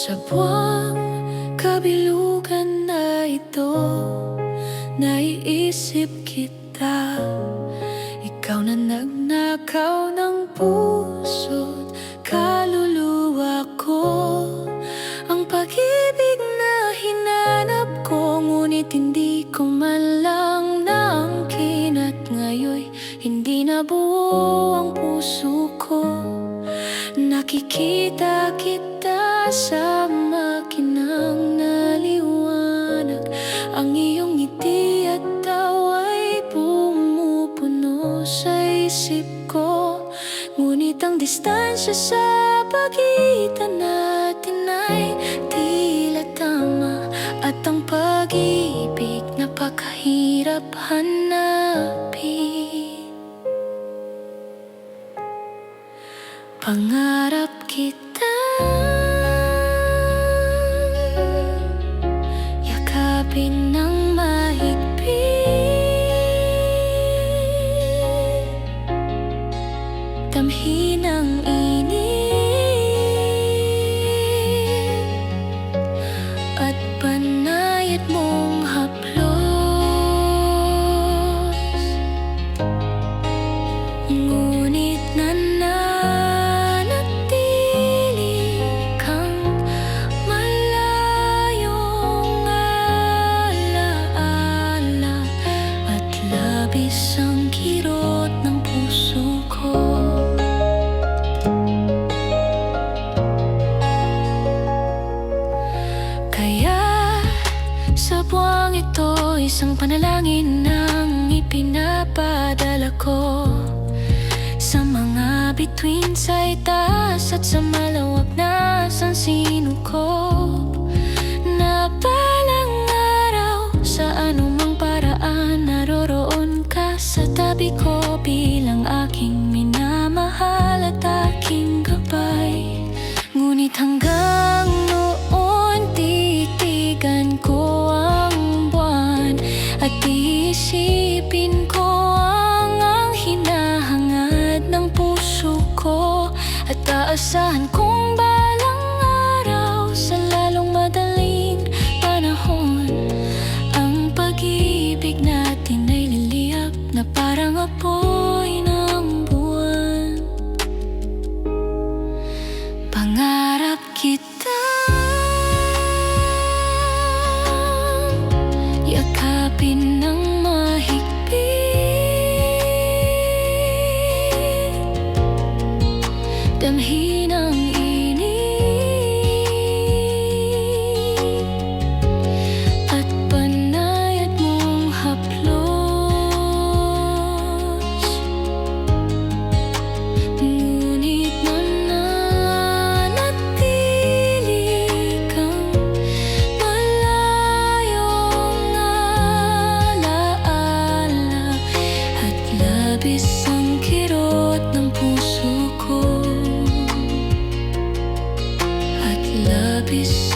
Sa buwang kabilugan na ito, naiisip kita. Ikaw na nagnakaw ng puso't kaluluwa ko. Ang pag-ibig na hinanap ko, ngunit hindi ko man lang naangkin. At ngayon hindi na buo ang puso ko. Nakikita kita sa makinang naliwanag. Ang iyong ngiti at tawa'y pumupuno sa isip ko. Ngunit ang distansya sa pagitan natin ay tila tama. At ang pag-ibig napakahirap hanapin. Pangarap kita, yakapin ng mahigpit, damhin ang init, at panayad mong haplos. Ngunit isang kirot ng puso ko. Kaya sa buwang ito, isang panalangin ang ipinapadala ko. Sa mga bituin sa itaas at sa malawak na sansinukob, na balang araw sa anumang paraan naroroon ka sa tabi ko bilang aking minamahal at aking gabay. Ngunit hanggang noon titigan ko ang buwan at iisipin ko ang hinahangad ng puso ko. At aasahan kong balang araw sa lalong madaling panahon, ang pag-ibig natin ay liliyap na parang apoy ng buwan. Pangarap kita, yakapin ng mahigpit, damhin ang init, at panayad mong haplos. Ngunit nananatili kang malayong alaala, at labis ang kirot ng puso ko. At labis